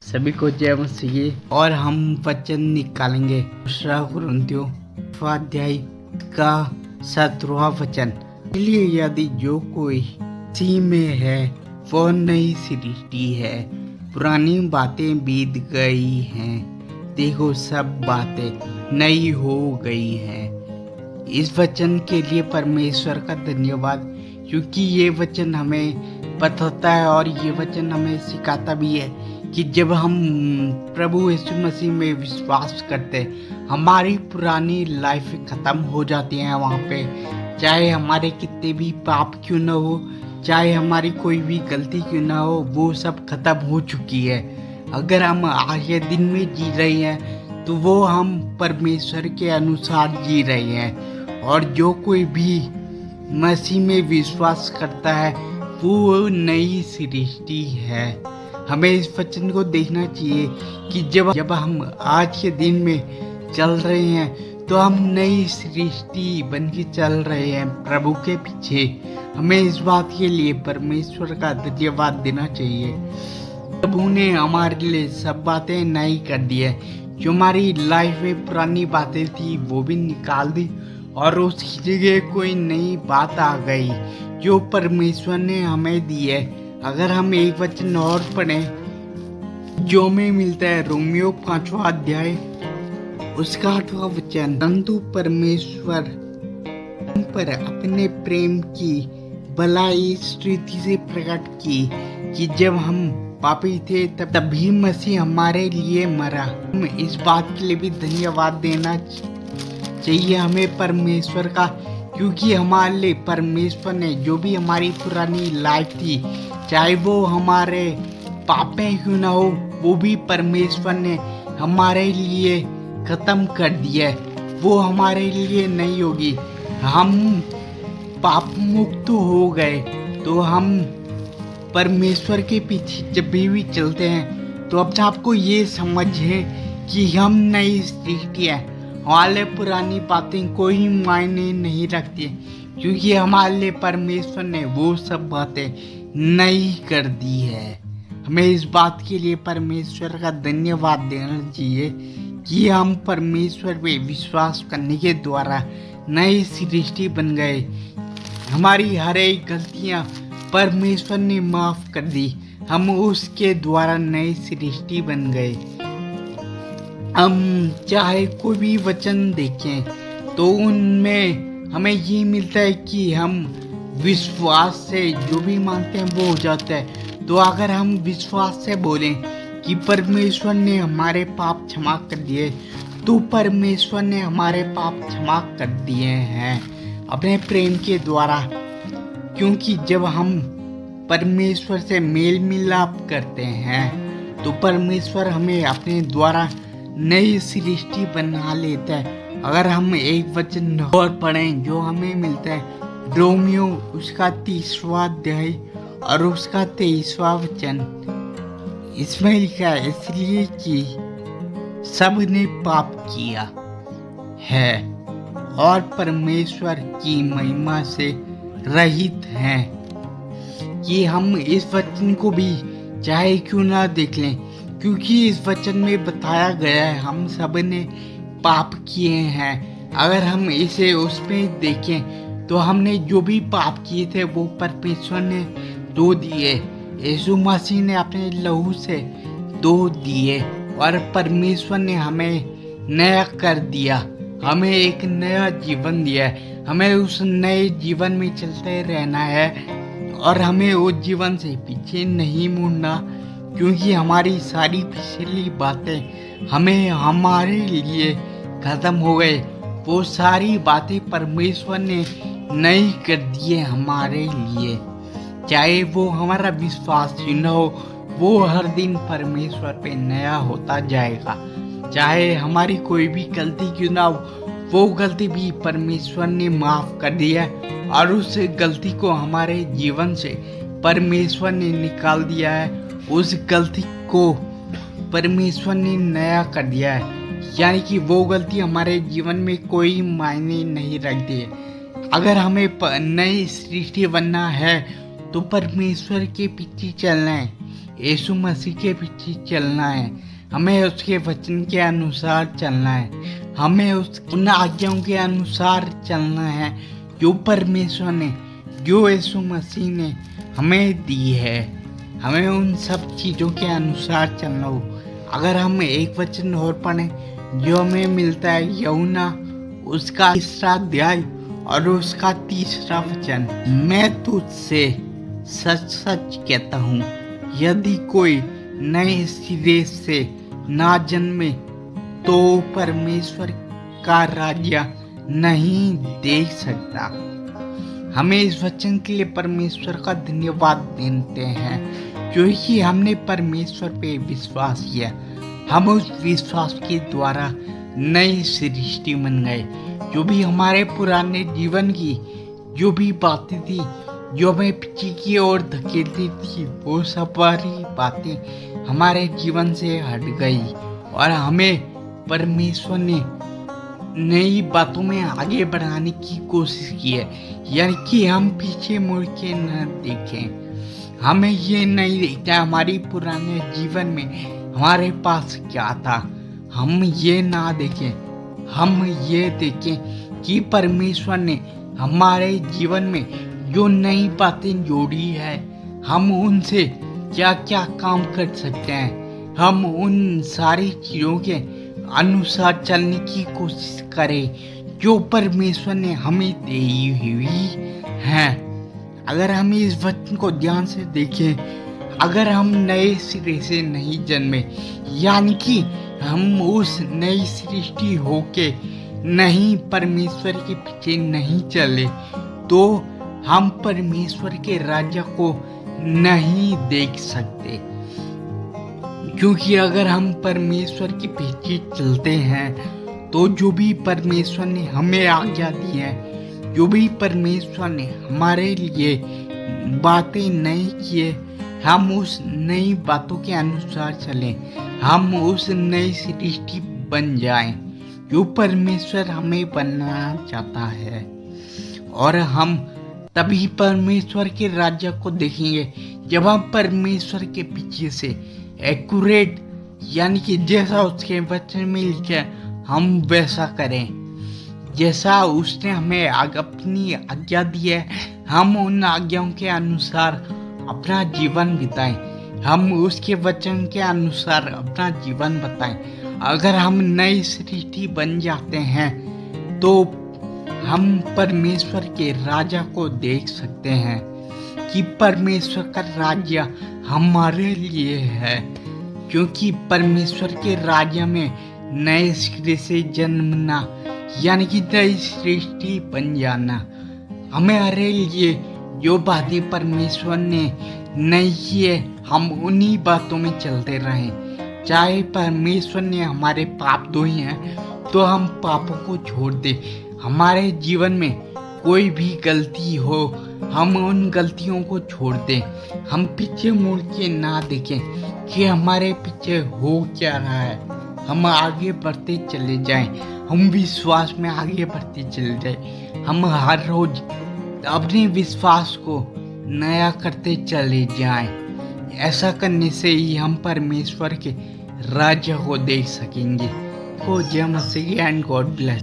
सभी को जय मसीह। और हम वचन निकालेंगे दूसरा कुरिन्थियों अध्याय का 17वां वचन। इसलिए यदि जो कोई मसीह में है वो नई सृष्टि है, पुरानी बातें बीत गई हैं, देखो सब बातें नई हो गई हैं। इस वचन के लिए परमेश्वर का धन्यवाद, क्योंकि ये वचन हमें बताता है और ये वचन हमें सिखाता भी है कि जब हम प्रभु यीशु मसीह में विश्वास करते हमारी पुरानी लाइफ खत्म हो जाती है। वहाँ पे चाहे हमारे कितने भी पाप क्यों ना हो, चाहे हमारी कोई भी गलती क्यों ना हो, वो सब खत्म हो चुकी है। अगर हम आज के दिन में जी रहे हैं तो वो हम परमेश्वर के अनुसार जी रहे हैं। और जो कोई भी मसीह में विश्वास करता है वो नई सृष्टि है। हमें इस वचन को देखना चाहिए कि जब हम आज के दिन में चल रहे हैं तो हम नई सृष्टि बन के चल रहे हैं प्रभु के पीछे। हमें इस बात के लिए परमेश्वर का धन्यवाद देना चाहिए। प्रभु ने हमारे लिए सब बातें नई कर दी है। जो हमारी लाइफ में पुरानी बातें थी वो भी निकाल दी और उसकी जगह कोई नई बात आ गई जो परमेश्वर ने हमें दी है। अगर हम एक वचन और पढ़ें जो हमें मिलता है रोमियो 5वां अध्याय उसका 8वां वचन। परंतु परमेश्वर हम पर अपने प्रेम की भलाई इस रीति से प्रकट की कि जब हम पापी थे तभी मसीह हमारे लिए मरा। हम इस बात के लिए भी धन्यवाद देना चाहिए हमें परमेश्वर का, क्योंकि हमारे लिए परमेश्वर ने जो भी हमारी पुरानी लाइफ थी, चाहे वो हमारे पापे क्यों ना हो, वो भी परमेश्वर ने हमारे लिए खत्म कर दिया है। वो हमारे लिए नहीं होगी। हम पाप मुक्त हो गए तो हम परमेश्वर के पीछे जब भी चलते हैं तो अपने आप को ये समझे कि हम नई सृष्टि है। हमारे पुरानी बातें कोई मायने नहीं रखती, क्योंकि हमारे लिए परमेश्वर ने वो सब बातें नई कर दी है। हमें इस बात के लिए परमेश्वर का धन्यवाद देना चाहिए कि हम परमेश्वर पे विश्वास करने के द्वारा नई सृष्टि बन गए। हमारी हर एक गलतियां परमेश्वर ने माफ कर दी। हम उसके द्वारा नई सृष्टि बन गए। हम चाहे कोई भी वचन देखें तो उनमें हमें ये मिलता है कि हम विश्वास से जो भी मांगते हैं वो हो जाता है। तो अगर हम विश्वास से बोलें कि परमेश्वर ने हमारे पाप क्षमा कर दिए, तो परमेश्वर ने हमारे पाप क्षमा कर दिए हैं अपने प्रेम के द्वारा। क्योंकि जब हम परमेश्वर से मेल मिलाप करते हैं तो परमेश्वर हमें अपने द्वारा नई सृष्टि बना लेता है। अगर हम एक वचन और पढ़ें जो हमें मिलता है रोमियो उसका 30वां अध्याय और उसका 23वां वचन। इसमें लिखा है, इसलिए कि सब ने पाप किया है और परमेश्वर की महिमा से रहित हैं। कि हम इस वचन को भी चाहे क्यों ना देख लें, क्योंकि इस वचन में बताया गया है हम सब ने पाप किए हैं। अगर हम इसे उसमें देखें तो हमने जो भी पाप किए थे वो परमेश्वर ने धो दिए। यीशु मसीह ने अपने लहू से धो दिए और परमेश्वर ने हमें नया कर दिया। हमें एक नया जीवन दिया है। हमें उस नए जीवन में चलते रहना है और हमें उस जीवन से पीछे नहीं मुड़ना, क्योंकि हमारी सारी पिछली बातें हमें हमारे लिए खत्म हो गए। वो सारी बातें परमेश्वर ने नई कर दी है हमारे लिए। चाहे वो हमारा विश्वास न हो, वो हर दिन परमेश्वर पे नया होता जाएगा। चाहे हमारी कोई भी गलती क्यों ना हो, वो गलती भी परमेश्वर ने माफ कर दिया है और उस गलती को हमारे जीवन से परमेश्वर ने निकाल दिया है। उस गलती को परमेश्वर ने नया कर दिया है, यानी कि वो गलती हमारे जीवन में कोई मायने नहीं रखती है। अगर हमें नई सृष्टि बनना है तो परमेश्वर के पीछे चलना है। यीशु मसीह के पीछे चलना है, हमें उसके वचन के अनुसार चलना है, हमें उन आज्ञाओं के अनुसार चलना है जो परमेश्वर ने, जो यीशु मसीह ने हमें दी है। हमें उन सब चीज़ों के अनुसार चलना हो। अगर हम एक वचन और पढ़ें जो हमें मिलता है यूहन्ना उसका 3 अध्याय और उसका 3 वचन, मैं तुझसे सच सच कहता हूँ, यदि कोई नए सिरे से ना जन्मे तो परमेश्वर का राज्य नहीं देख सकता। हमें इस वचन के लिए परमेश्वर का धन्यवाद देते हैं क्योंकि हमने परमेश्वर पे विश्वास किया। हम उस विश्वास के द्वारा नई सृष्टि बन गए। जो भी हमारे पुराने जीवन की जो भी बातें थी जो हमें पीछे की ओर धकेलती थी, वो सारी बातें हमारे जीवन से हट गई और हमें परमेश्वर ने नई बातों में आगे बढ़ाने की कोशिश की है। यानी कि हम पीछे मुड़ के न देखें। हमें ये नहीं देखना हमारी पुराने जीवन में हमारे पास क्या था, हम ये ना देखें, हम ये देखें कि परमेश्वर ने हमारे जीवन में जो नई बातें जोड़ी है, हम उनसे क्या क्या काम कर सकते हैं। हम उन सारी चीज़ों के अनुसार चलने की कोशिश करें जो परमेश्वर ने हमें दी हुई है। अगर हम इस वचन को ध्यान से देखें, अगर हम नए सिरे से नहीं जन्मे, यानी कि हम उस नई सृष्टि होके नहीं परमेश्वर के पीछे नहीं चले, तो हम परमेश्वर के राज्य को नहीं देख सकते। क्योंकि अगर हम परमेश्वर के पीछे चलते हैं तो जो भी परमेश्वर ने हमें आज्ञा दी है, जो भी परमेश्वर ने हमारे लिए बातें नहीं किए, हम उस नई बातों के अनुसार चलें, हम उस नई सृष्टि बन जाएं जो परमेश्वर हमें बनना चाहता है। और हम तभी परमेश्वर के राज्य को देखेंगे जब हम परमेश्वर के पीछे से एक्यूरेट, यानी कि जैसा उसके वचन में लिखा है हम वैसा करें, जैसा उसने हमें अपनी आज्ञा दी है हम उन आज्ञाओं के अनुसार अपना जीवन बिताएं, हम उसके वचन के अनुसार अपना जीवन बताएं। अगर हम नई सृष्टि बन जाते हैं तो हम परमेश्वर के राजा को देख सकते हैं कि परमेश्वर का राज्य हमारे लिए है। क्योंकि परमेश्वर के राज्य में नए सिरे से जन्मना, यानी कि नई सृष्टि बन जाना, हमारे लिए जो बातें परमेश्वर ने नहीं की है हम उन्हीं बातों में चलते रहें। चाहे परमेश्वर ने हमारे पाप धोए हैं तो हम पापों को छोड़ दें। हमारे जीवन में कोई भी गलती हो हम उन गलतियों को छोड़ दें, हम पीछे मुड़ के ना देखें कि हमारे पीछे हो क्या रहा है, हम आगे बढ़ते चले जाएं, हम विश्वास में आगे बढ़ते चले जाएं, हम हर रोज अपने विश्वास को नया करते चले जाएं। ऐसा करने से ही हम परमेश्वर के राज्य को देख सकेंगे। जय मसीह एंड गॉड ब्लेस।